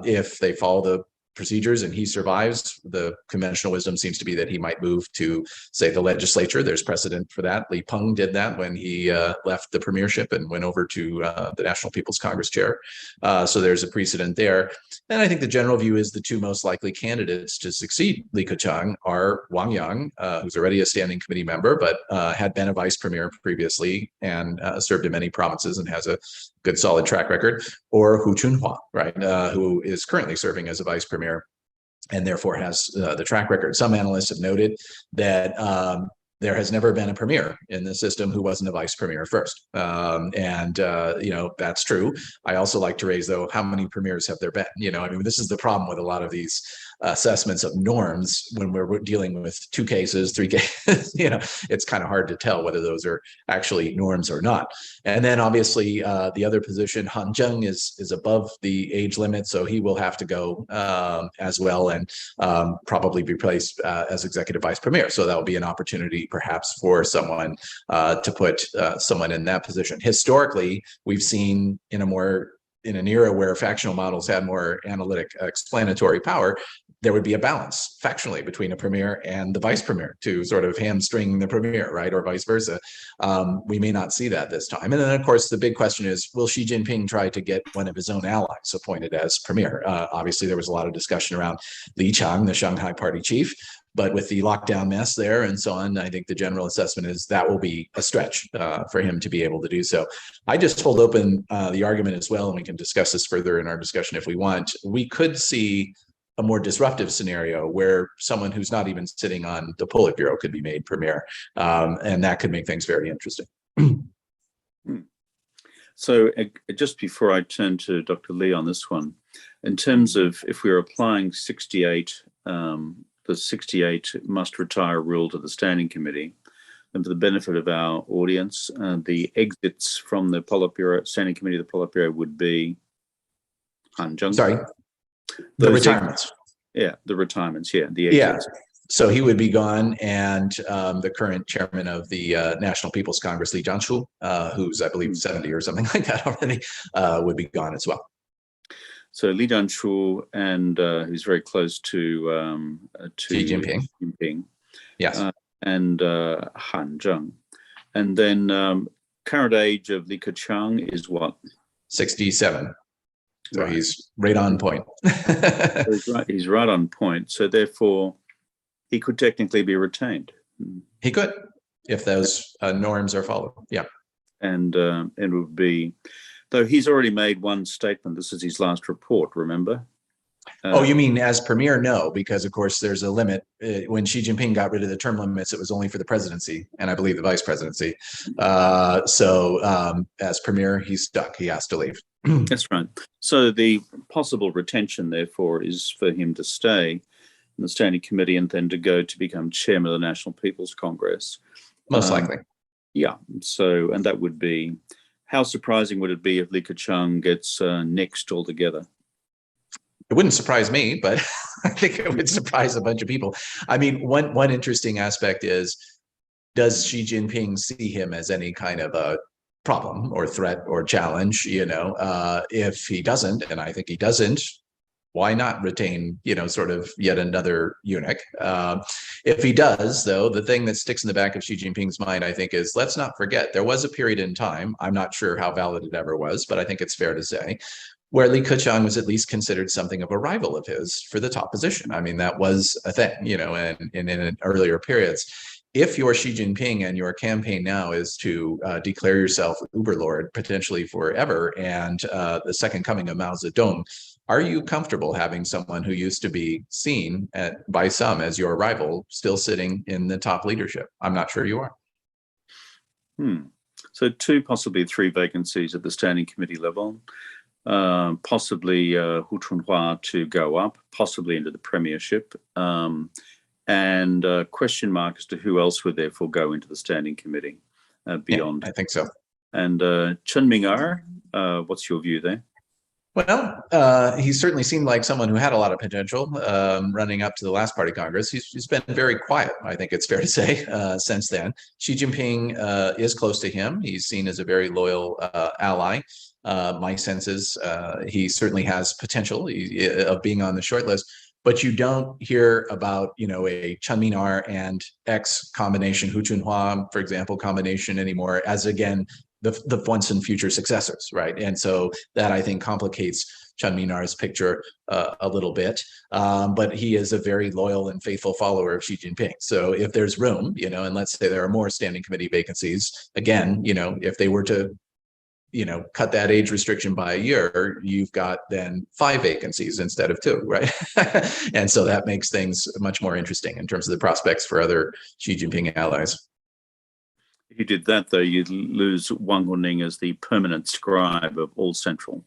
If they follow the procedures and he survives, the conventional wisdom seems to be that he might move to, say, the legislature. There's precedent for that. Li Peng did that when he left the premiership and went over to the National People's Congress chair. So there's a precedent there. And I think the general view is the two most likely candidates to succeed Li Keqiang are Wang Yang, who's already a standing committee member, but had been a vice premier previously and served in many provinces and has a good solid track record, or Hu Chunhua, right, who is currently serving as a vice premier and therefore has the track record. Some analysts have noted that there has never been a premier in the system who wasn't a vice premier first. That's true. I also like to raise, though, how many premiers have there been? This is the problem with a lot of these assessments of norms when we're dealing with 2 cases, 3 cases. It's kind of hard to tell whether those are actually norms or not. And then obviously the other position, Han Zheng, is above the age limit, so he will have to go as well and probably be placed as executive vice premier. So that will be an opportunity perhaps for someone to put someone in that position. Historically, we've seen in an era where factional models had more analytic explanatory power, there would be a balance factionally between a premier and the vice premier to sort of hamstring the premier, right? Or vice versa. We may not see that this time. And then, of course, the big question is, will Xi Jinping try to get one of his own allies appointed as premier? Obviously, there was a lot of discussion around Li Qiang, the Shanghai party chief. But with the lockdown mess there and so on, I think the general assessment is that will be a stretch for him to be able to do so. I just hold open the argument as well, and we can discuss this further in our discussion if we want. We could see a more disruptive scenario where someone who's not even sitting on the Politburo could be made premier, and that could make things very interesting. So just before I turn to Dr. Li on this one, in terms of if we're applying 68, the 68 must retire rule to the Standing Committee, and for the benefit of our audience, the exits from the Politburo, Standing Committee of the Politburo would be Han Zheng. Sorry, the retirements. The retirements, the exits. Yeah, so he would be gone, and the current chairman of the National People's Congress, Li Jianshu, who's, I believe, 70 or something like that already, would be gone as well. So Li Jianshu, and who's very close to Xi Jinping. Yes. And Han Zheng. And then current age of Li Keqiang is what? 67. So right. He's right on point. He's right on point. So therefore, he could technically be retained. He could, if those norms are followed. Yeah. And it would be, though he's already made one statement. This is his last report, remember? Oh, you mean as premier? No, because of course there's a limit. When Xi Jinping got rid of the term limits, it was only for the presidency and I believe the vice presidency. So as premier, he's stuck. He has to leave. That's right. So the possible retention, therefore, is for him to stay in the Standing Committee and then to go to become chairman of the National People's Congress. Most likely. Yeah. So, and that would be, how surprising would it be if Li Keqiang gets nixed altogether? It wouldn't surprise me, but I think it would surprise a bunch of people. I mean, one interesting aspect is, does Xi Jinping see him as any kind of a problem or threat or challenge? If he doesn't, and I think he doesn't, why not retain, sort of yet another eunuch? If he does, though, the thing that sticks in the back of Xi Jinping's mind, I think, is let's not forget there was a period in time, I'm not sure how valid it ever was, but I think it's fair to say, where Li Keqiang was at least considered something of a rival of his for the top position. I mean, that was a thing, in earlier periods. if you're Xi Jinping and your campaign now is to declare yourself Uberlord potentially forever and the second coming of Mao Zedong, are you comfortable having someone who used to be seen by some as your rival still sitting in the top leadership? I'm not sure you are. So 2, possibly 3 vacancies at the standing committee level, possibly Hu Chunhua to go up, possibly into the premiership. And question mark as to who else would therefore go into the standing committee beyond. Yeah, I think so. And Chen Ming-er, what's your view there? Well, he certainly seemed like someone who had a lot of potential running up to the last party Congress. He's been very quiet, I think it's fair to say, since then. Xi Jinping is close to him. He's seen as a very loyal ally. My sense is he certainly has potential of being on the short list. But you don't hear about, a Chen Ming-er and X combination, Hu Chunhua, for example, combination anymore as, again, the once and future successors, right? And so that, I think, complicates Chen Ming-er's picture a little bit. But he is a very loyal and faithful follower of Xi Jinping. So if there's room, and let's say there are more standing committee vacancies, again, if they were to cut that age restriction by a year, you've got then 5 vacancies instead of 2, right? And so that makes things much more interesting in terms of the prospects for other Xi Jinping allies. If you did that, though, you'd lose Wang Huning as the permanent scribe of all central.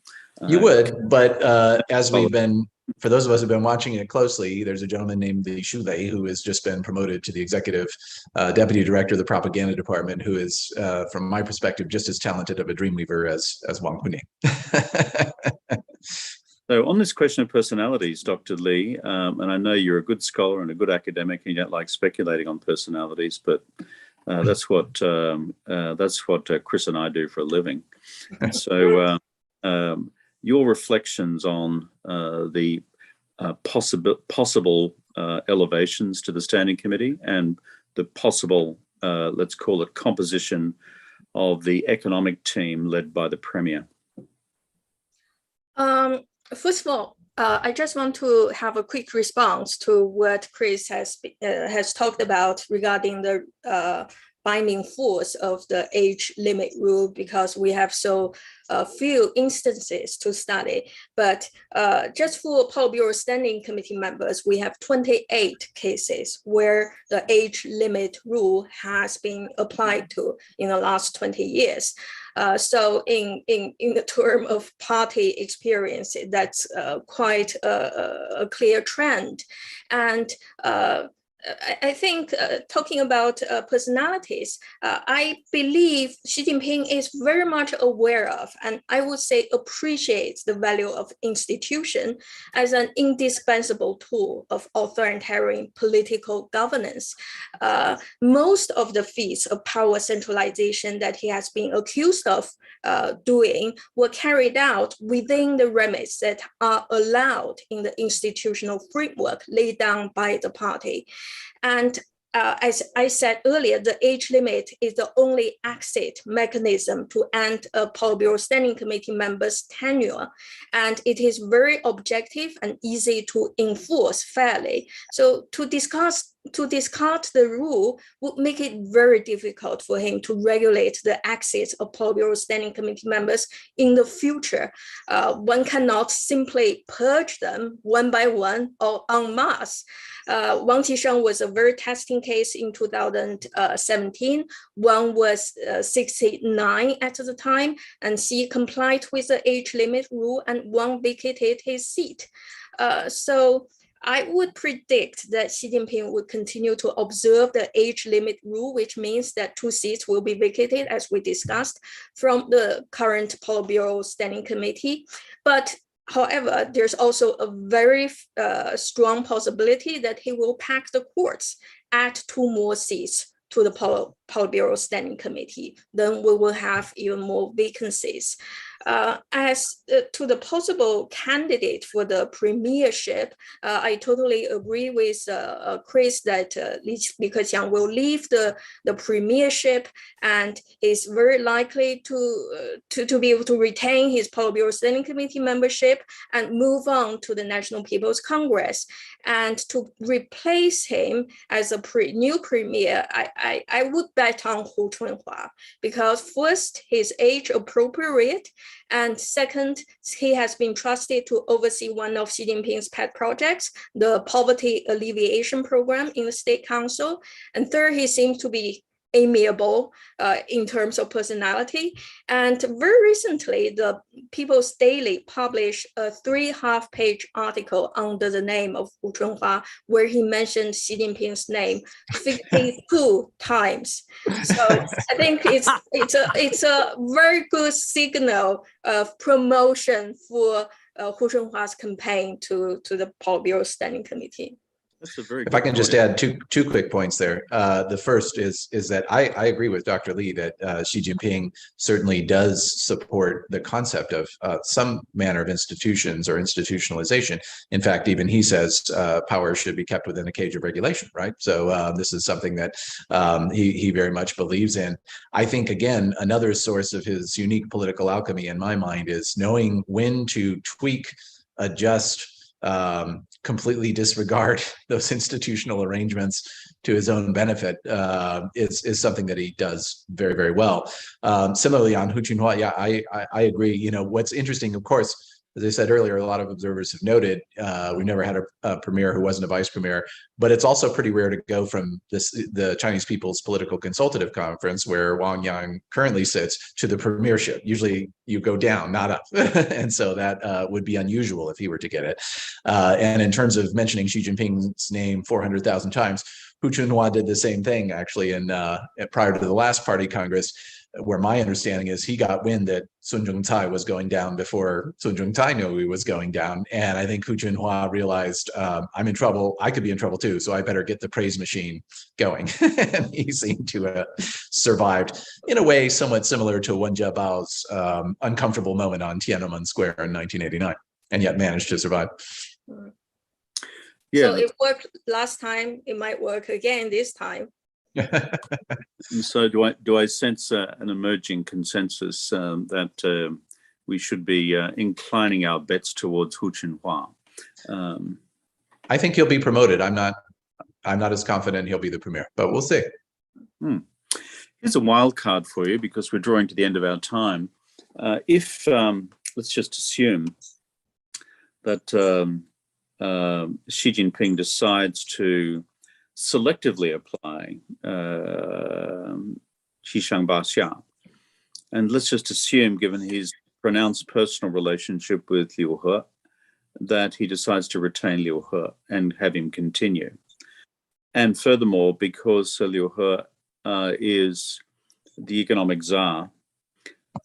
You would, but as we've been, for those of us who've been watching it closely, there's a gentleman named Li Shulei who has just been promoted to the executive deputy director of the propaganda department, who is, from my perspective, just as talented of a dreamweaver as Wang Huning. So on this question of personalities, Dr. Li, and I know you're a good scholar and a good academic, and you don't like speculating on personalities, but that's what Chris and I do for a living. So your reflections on the possible elevations to the standing committee and the possible, let's call it, composition of the economic team led by the Premier. First of all, I just want to have a quick response to what Chris has talked about regarding the binding force of the age limit rule, because we have so few instances to study. But just for Politburo Standing Committee members, we have 28 cases where the age limit rule has been applied to in the last 20 years. So in the term of party experience, that's quite a clear trend. And I think talking about personalities, I believe Xi Jinping is very much aware of, and I would say appreciates, the value of institution as an indispensable tool of authoritarian political governance. Most of the feats of power centralization that he has been accused of doing were carried out within the remits that are allowed in the institutional framework laid down by the party. And as I said earlier, the age limit is the only exit mechanism to end a Politburo Standing Committee member's tenure. And it is very objective and easy to enforce fairly. So to discard the rule would make it very difficult for him to regulate the exits of Politburo Standing Committee members in the future. One cannot simply purge them one by one or en masse. Wang Qisheng was a very testing case in 2017. Wang was 69 at the time, and he complied with the age limit rule, and Wang vacated his seat. So I would predict that Xi Jinping would continue to observe the age limit rule, which means that 2 seats will be vacated, as we discussed, from the current Politburo Standing Committee. But however, there's also a very strong possibility that he will pack the courts, add 2 more seats to the Politburo Standing Committee, then we will have even more vacancies. As to the possible candidate for the premiership, I totally agree with Chris that Li Keqiang will leave the premiership and is very likely to be able to retain his Politburo Standing Committee membership and move on to the National People's Congress. And to replace him as a new premier, I would bet on Hu Chunhua, because first, he's age appropriate, and second, he has been trusted to oversee one of Xi Jinping's pet projects, the poverty alleviation program in the State Council. And third, he seems to be amiable in terms of personality. And very recently, the People's Daily published a 3.5-page article under the name of Hu Chunhua, where he mentioned Xi Jinping's name 52 times. So I think it's a very good signal of promotion for Hu Chunhua's campaign to the Politburo Standing Committee. That's a very if I can just add two quick points there. The first is that I agree with Dr. Li that Xi Jinping certainly does support the concept of some manner of institutions or institutionalization. In fact, even he says power should be kept within a cage of regulation, right? So this is something that he very much believes in. I think, again, another source of his unique political alchemy in my mind is knowing when to tweak, adjust, completely disregard those institutional arrangements to his own benefit is something that he does very, very well. Similarly, on Hu Chunhua, yeah, I agree. You know, what's interesting, of course, as I said earlier, a lot of observers have noted we've never had a premier who wasn't a vice premier, but it's also pretty rare to go from the Chinese People's Political Consultative Conference, where Wang Yang currently sits, to the premiership. Usually you go down, not up. And so that would be unusual if he were to get it. And in terms of mentioning Xi Jinping's name 400,000 times, Hu Chunhua did the same thing, actually, prior to the last party congress, where my understanding is he got wind that Sun Zhongcai was going down before Sun Zhongcai knew he was going down. And I think Hu Chunhua realized, I'm in trouble. I could be in trouble too, so I better get the praise machine going. And he seemed to have survived in a way somewhat similar to Wen Jiabao's uncomfortable moment on Tiananmen Square in 1989, and yet managed to survive. Yeah. So it worked last time, it might work again this time. And so do I sense an emerging consensus that we should be inclining our bets towards Hu Chunhua? I think he'll be promoted. I'm not as confident he'll be the premier, but we'll see. Here's a wild card for you, because we're drawing to the end of our time. If let's just assume that Xi Jinping decides to selectively apply Xishangbaxia. And let's just assume, given his pronounced personal relationship with Liu He, that he decides to retain Liu He and have him continue. And furthermore, because Liu He is the economic czar,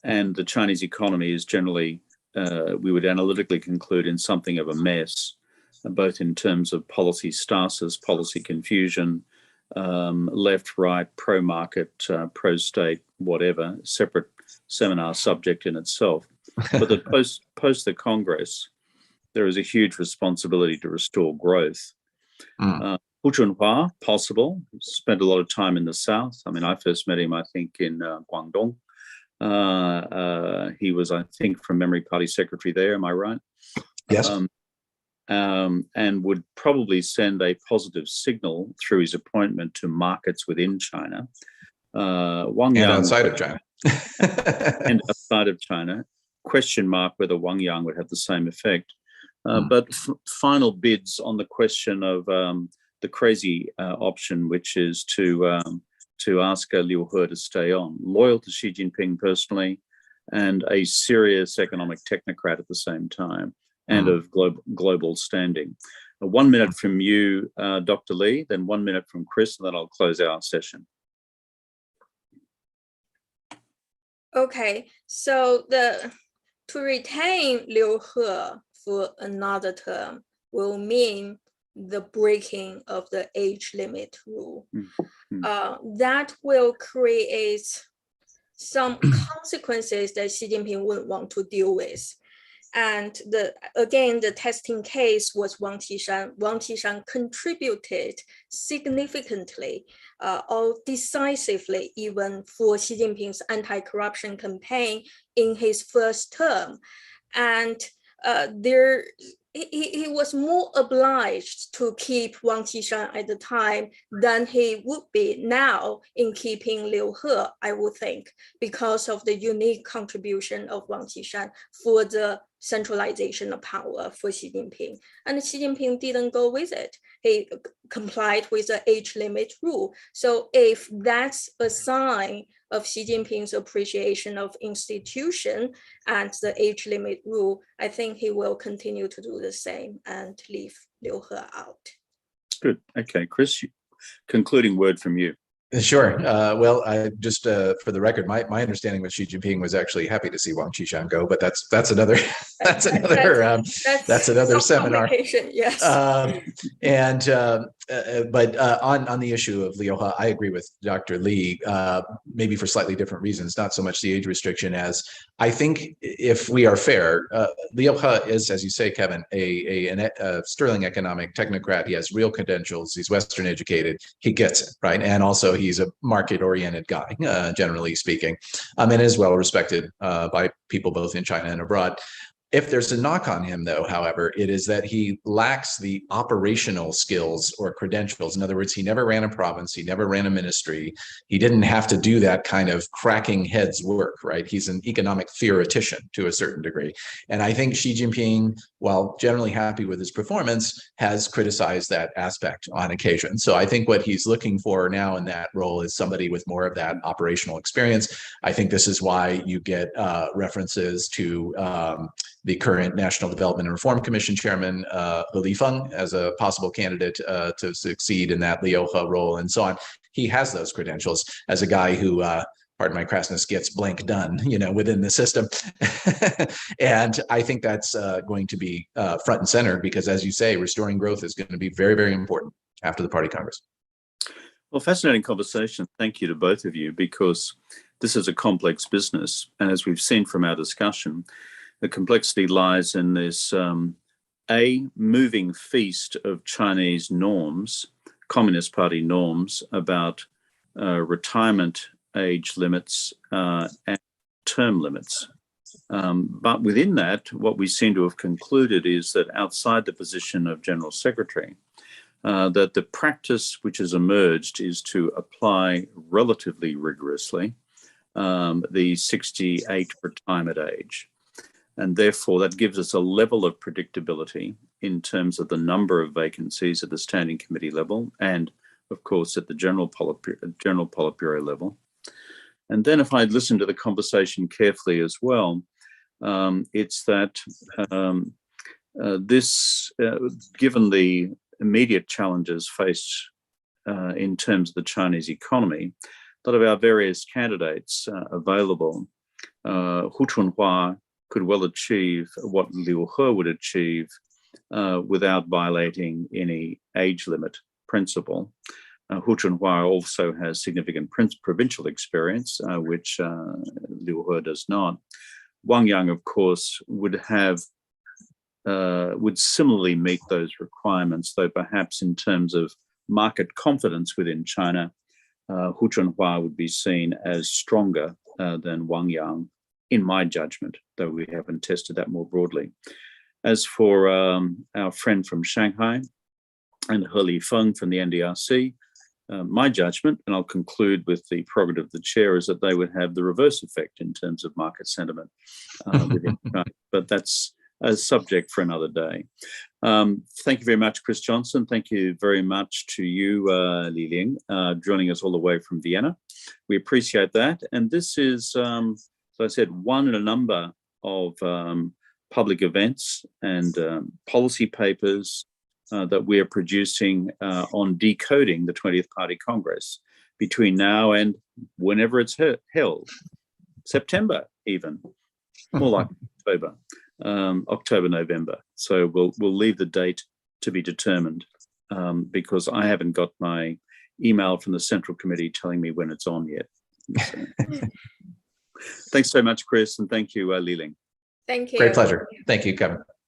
and the Chinese economy is generally, we would analytically conclude, in something of a mess, both in terms of policy stasis, policy confusion, left, right, pro-market, pro-state, whatever, separate seminar subject in itself. But that post the Congress, there is a huge responsibility to restore growth. Hu Chunhua, possible, spent a lot of time in the South. I mean, I first met him, I think, in Guangdong. He was, I think, from memory, party secretary there, am I right? Yes. And would probably send a positive signal through his appointment to markets within China. Wang Yang, outside of China. And outside of China. Question mark whether Wang Yang would have the same effect. But final bids on the question of the crazy option, which is to ask Liu He to stay on, loyal to Xi Jinping personally, and a serious economic technocrat at the same time, and of global standing. 1 minute from you, Dr. Li, then 1 minute from Chris, and then I'll close our session. Okay, so to retain Liu He for another term will mean the breaking of the age limit rule. that will create some consequences that Xi Jinping wouldn't want to deal with. And the testing case was Wang Qishan. Wang Qishan contributed significantly or decisively even for Xi Jinping's anti-corruption campaign in his first term. And he was more obliged to keep Wang Qishan at the time than he would be now in keeping Liu He, I would think, because of the unique contribution of Wang Qishan for the centralization of power for Xi Jinping. And Xi Jinping didn't go with it. He complied with the age limit rule. So if that's a sign of Xi Jinping's appreciation of institution and the age limit rule, I think he will continue to do the same and leave Liu He out. Good. Okay, Chris, concluding word from you. Sure. Well, I just for the record, my understanding was Xi Jinping was actually happy to see Wang Qishan go, but that's another that's another seminar. Yes. But on the issue of Liu He, I agree with Dr. Li, maybe for slightly different reasons, not so much the age restriction as I think if we are fair, Liu He is, as you say, Kevin, a sterling economic technocrat. He has real credentials. He's Western educated. He gets it, right? And also he's a market-oriented guy, generally speaking, and is well respected by people both in China and abroad. If there's a knock on him, though, however, it is that he lacks the operational skills or credentials. In other words, he never ran a province. He never ran a ministry. He didn't have to do that kind of cracking heads work, right? He's an economic theoretician to a certain degree. And I think Xi Jinping, while generally happy with his performance, has criticized that aspect on occasion. So I think what he's looking for now in that role is somebody with more of that operational experience. I think this is why you get references to the current National Development and Reform Commission chairman, Li Feng, as a possible candidate to succeed in that Liu He role and so on. He has those credentials as a guy who, pardon my crassness, gets blank done, within the system. And I think that's going to be front and center because, as you say, restoring growth is going to be very, very important after the Party Congress. Well, fascinating conversation. Thank you to both of you, because this is a complex business. And as we've seen from our discussion, the complexity lies in this moving feast of Chinese norms, Communist Party norms about retirement age limits and term limits. But within that, what we seem to have concluded is that outside the position of General Secretary, that the practice which has emerged is to apply relatively rigorously the 68 retirement age. And therefore, that gives us a level of predictability in terms of the number of vacancies at the Standing Committee level and, of course, at the General Politburo level. And then if I listen to the conversation carefully as well, it's that given the immediate challenges faced in terms of the Chinese economy, a lot of our various candidates available, Hu Chunhua could well achieve what Liu He would achieve without violating any age limit principle. Hu Chunhua also has significant provincial experience, which Liu He does not. Wang Yang, of course, would similarly meet those requirements, though perhaps in terms of market confidence within China, Hu Chunhua would be seen as stronger than Wang Yang, in my judgment, though we haven't tested that more broadly. As for our friend from Shanghai and Li Feng from the NDRC, my judgment, and I'll conclude with the prerogative of the chair, is that they would have the reverse effect in terms of market sentiment within China. But that's a subject for another day. Thank you very much, Chris Johnson. Thank you very much to you, Li Ling, joining us all the way from Vienna. We appreciate that. And this is, as I said, one in a number of public events and policy papers that we are producing on decoding the 20th Party Congress between now and whenever it's held, September even, more like October, November. So we'll leave the date to be determined because I haven't got my email from the Central Committee telling me when it's on yet. So, thanks so much, Chris, and thank you, Ling. Thank you. Great pleasure. Thank you, Kevin.